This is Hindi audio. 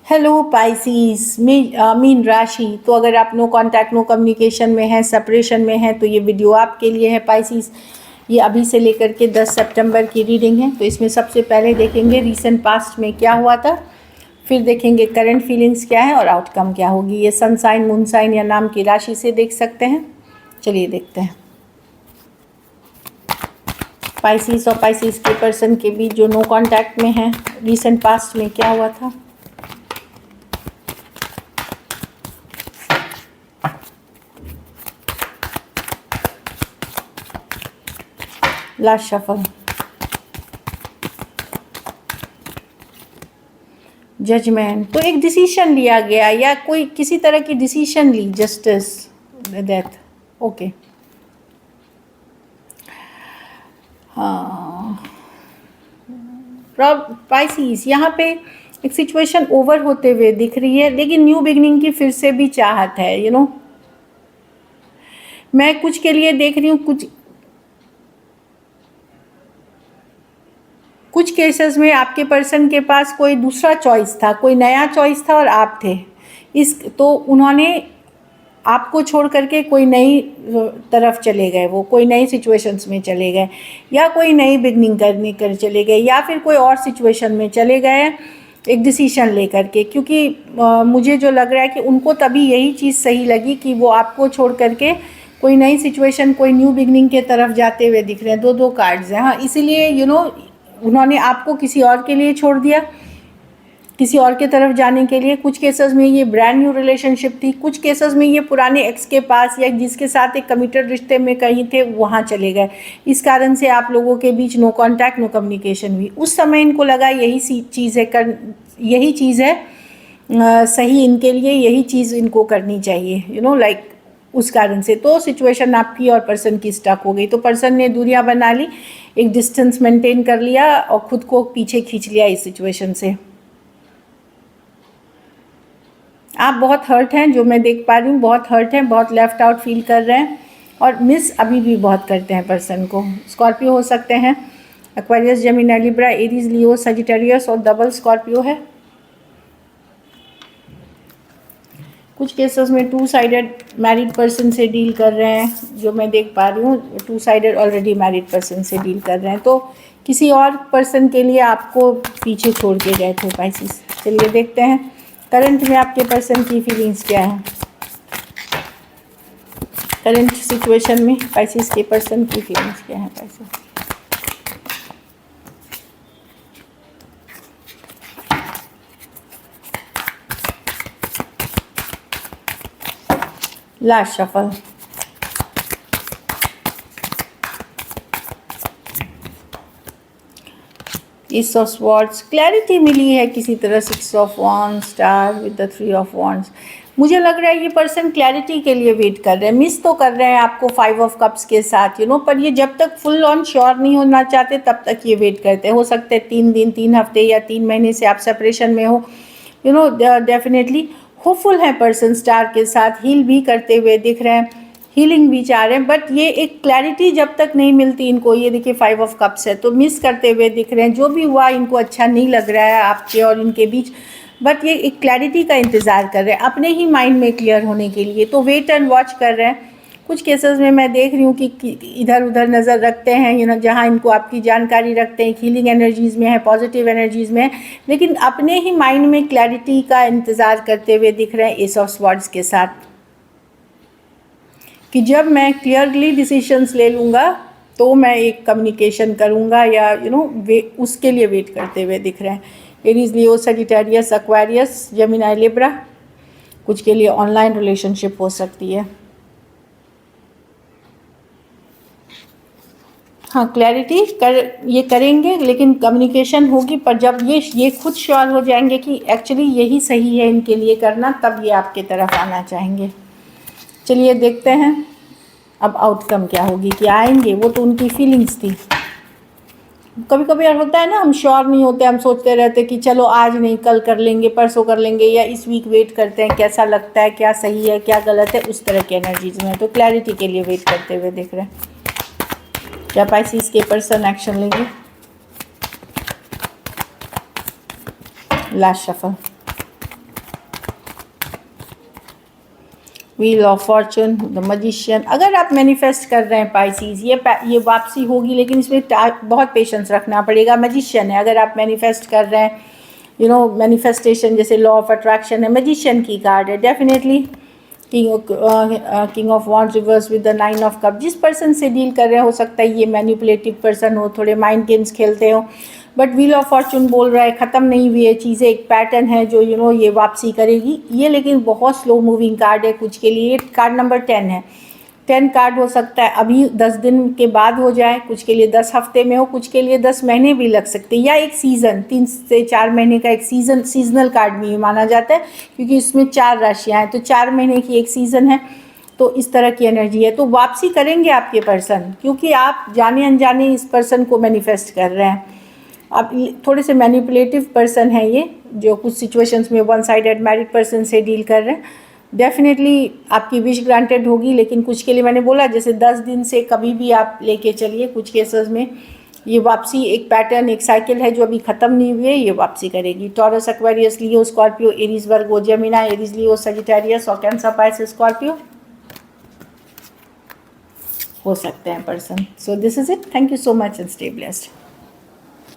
हेलो पाइसिस मीन राशि। तो अगर आप नो कांटेक्ट नो कम्युनिकेशन में हैं, सेपरेशन में हैं, तो ये वीडियो आपके लिए है पाइसिस। ये अभी से लेकर के 10 सितंबर की रीडिंग है। तो इसमें सबसे पहले देखेंगे रीसेंट पास्ट में क्या हुआ था, फिर देखेंगे करंट फीलिंग्स क्या है और आउटकम क्या होगी। ये सन साइन, मून साइन या नाम की राशि से देख सकते हैं। चलिए देखते हैं पाइसिस और पाइसिस के पर्सन के बीच जो नो कांटेक्ट में है, रीसेंट पास्ट में क्या हुआ था। Last shuffle, judgement. तो एक डिसीजन लिया गया या कोई किसी तरह की डिसीजन ली, जस्टिस, डेथ। ओके, हाँ पाइसिस यहाँ पे एक सिचुएशन ओवर होते हुए दिख रही है, लेकिन न्यू बिगनिंग की फिर से भी चाहत है। मैं कुछ के लिए देख रही हूँ, कुछ केसेस में आपके पर्सन के पास कोई दूसरा चॉइस था, कोई नया चॉइस था और आप थे तो उन्होंने आपको छोड़ करके कोई नई तरफ चले गए, वो कोई नई सिचुएशंस में चले गए या कोई नई बिगनिंग करने कर चले गए या फिर कोई और सिचुएशन में चले गए एक डिसीजन लेकर के। क्योंकि मुझे जो लग रहा है कि उनको तभी यही चीज़ सही लगी कि वो आपको छोड़ करके कोई नई सिचुएशन, कोई न्यू बिगनिंग के तरफ जाते हुए दिख रहे हैं। दो कार्ड्स हैं, हाँ। इसीलिए उन्होंने आपको किसी और के लिए छोड़ दिया, किसी और के तरफ जाने के लिए। कुछ केसेस में ये ब्रांड न्यू रिलेशनशिप थी, कुछ केसेस में ये पुराने एक्स के पास या जिसके साथ एक कमिटेड रिश्ते में कहीं थे वहाँ चले गए। इस कारण से आप लोगों के बीच नो कांटेक्ट नो कम्युनिकेशन हुई। उस समय इनको लगा यही चीज़ है सही इनके लिए, यही चीज़ इनको करनी चाहिए, लाइक उस कारण से। तो सिचुएशन आपकी और पर्सन की स्टक हो गई। तो पर्सन ने दूरियां बना ली, एक डिस्टेंस मेंटेन कर लिया और खुद को पीछे खींच लिया इस सिचुएशन से। आप बहुत हर्ट हैं, जो मैं देख पा रही हूँ, बहुत हर्ट हैं, बहुत लेफ्ट आउट फील कर रहे हैं और मिस अभी भी बहुत करते हैं पर्सन को। स्कॉर्पियो हो सकते हैं, एक्वेरियस, जेमिनी, लिब्रा, एरीज, लियो, सजिटेरियस और डबल स्कॉर्पियो है। कुछ केसेस में टू साइडेड मैरिड पर्सन से डील कर रहे हैं, जो मैं देख पा रही हूँ। Two sided already married person से डील कर रहे हैं, तो किसी और पर्सन के लिए आपको पीछे छोड़ के गए थे पाइसिस। चलिए देखते हैं करंट में आपके पर्सन की फीलिंग्स क्या है। करंट सिचुएशन में पाइसिस के पर्सन की फीलिंग्स क्या है Pisces. Last shuffle, ace of swords. Clarity मिली है किसी तरह, 6 of wands, star with the 3 of wands. मुझे लग रहा है ये पर्सन क्लैरिटी के लिए वेट कर रहे हैं, मिस तो कर रहे हैं आपको 5 ऑफ कप्स के साथ, पर ये जब तक फुल ऑन श्योर नहीं होना चाहते तब तक ये वेट करते हैं। हो सकते हैं 3 दिन, 3 हफ्ते या 3 महीने से आप सेपरेशन में हो। डेफिनेटली होपफुल है पर्सन, स्टार के साथ हील भी करते हुए दिख रहे हैं, हीलिंग भी चाह रहे हैं। बट ये एक क्लैरिटी जब तक नहीं मिलती इनको, ये देखिए 5 ऑफ कप्स है, तो मिस करते हुए दिख रहे हैं। जो भी हुआ इनको अच्छा नहीं लग रहा है आपके और इनके बीच, बट ये एक क्लैरिटी का इंतज़ार कर रहे हैं अपने ही माइंड में क्लियर होने के लिए। तो वेट एंड वॉच कर रहे हैं। कुछ केसेस में मैं देख रही हूँ कि इधर उधर नज़र रखते हैं, जहाँ इनको आपकी जानकारी रखते हैं, हीलिंग एनर्जीज़ में है, पॉजिटिव एनर्जीज़ में है, लेकिन अपने ही माइंड में क्लैरिटी का इंतज़ार करते हुए दिख रहे हैं एस ऑफ स्वॉर्ड्स के साथ, कि जब मैं क्लियरली डिसीशंस ले लूँगा तो मैं एक कम्युनिकेशन करूँगा, या उसके लिए वेट करते हुए दिख रहे हैं। एरीज, लियो, सजिटेरियस, एक्वेरियस, जेमिनी, लिब्रा। कुछ के लिए ऑनलाइन रिलेशनशिप हो सकती है। हाँ, क्लैरिटी ये करेंगे, लेकिन कम्युनिकेशन होगी। पर जब ये खुद श्योर हो जाएंगे कि एक्चुअली यही सही है इनके लिए करना, तब ये आपके तरफ आना चाहेंगे। चलिए देखते हैं अब आउटकम क्या होगी, कि आएंगे। वो तो उनकी फीलिंग्स थी। कभी कभी यार होता है ना, हम श्योर नहीं होते, हम सोचते रहते कि चलो आज नहीं, कल कर लेंगे, परसों कर लेंगे, या इस वीक वेट करते हैं कैसा लगता है, क्या सही है क्या गलत है, उस तरह की एनर्जीज में। तो क्लैरिटी के लिए वेट करते हुए दिख रहे हैं। क्या पाइसिस के पर्सन एक्शन लेंगे। Last shuffle, wheel of Fortune, the magician. अगर आप मैनिफेस्ट कर रहे हैं पाइसीज, ये वापसी होगी, लेकिन इसमें बहुत पेशेंस रखना पड़ेगा। मजिशियन है, अगर आप मैनिफेस्ट कर रहे हैं, मैनिफेस्टेशन जैसे लॉ ऑफ अट्रैक्शन है, मजिशियन की कार्ड है definitely. King of wands reverse with the 9 of cup. जिस पर्सन से डील कर रहे हो सकता है ये मैनिपुलेटिव पर्सन हो, थोड़े माइंड गेम्स खेलते हो, बट व्हील ऑफ फॉर्चून बोल रहा है ख़त्म नहीं हुई है चीज़ें, एक पैटर्न है जो ये वापसी करेगी ये। लेकिन बहुत स्लो मूविंग कार्ड है कुछ के लिए। कार्ड नंबर 10 है। 10 कार्ड हो सकता है अभी 10 दिन के बाद हो जाए, कुछ के लिए 10 हफ्ते में हो, कुछ के लिए 10 महीने भी लग सकते हैं, या एक सीज़न 3 से 4 महीने का एक सीजनल कार्ड भी माना जाता है, क्योंकि इसमें 4 राशियाँ हैं, तो 4 महीने की एक सीज़न है। तो इस तरह की एनर्जी है। तो वापसी करेंगे आपके पर्सन, क्योंकि आप जाने अनजाने इस पर्सन को मैनिफेस्ट कर रहे हैं। आप थोड़े से मैनिपुलेटिव पर्सन हैं ये, जो कुछ सिचुएशंस में वन साइडेड मैरिड पर्सन से डील कर रहे हैं। डेफिनेटली आपकी विश ग्रांटेड होगी, लेकिन कुछ के लिए मैंने बोला जैसे 10 दिन से कभी भी आप लेके चलिए। कुछ केसेस में ये वापसी एक पैटर्न, एक साइकिल है जो अभी ख़त्म नहीं हुई है, ये वापसी करेगी। टॉरस, एक्वेरियस, लियो, स्कॉर्पियो, एरीज, वर्गो, जेमिनी, एरीज, लियो, सजिटेरियस और कैंसर, पाइसेस, स्कॉर्पियो हो सकते हैं person. So this is it. Thank you so much and stay blessed.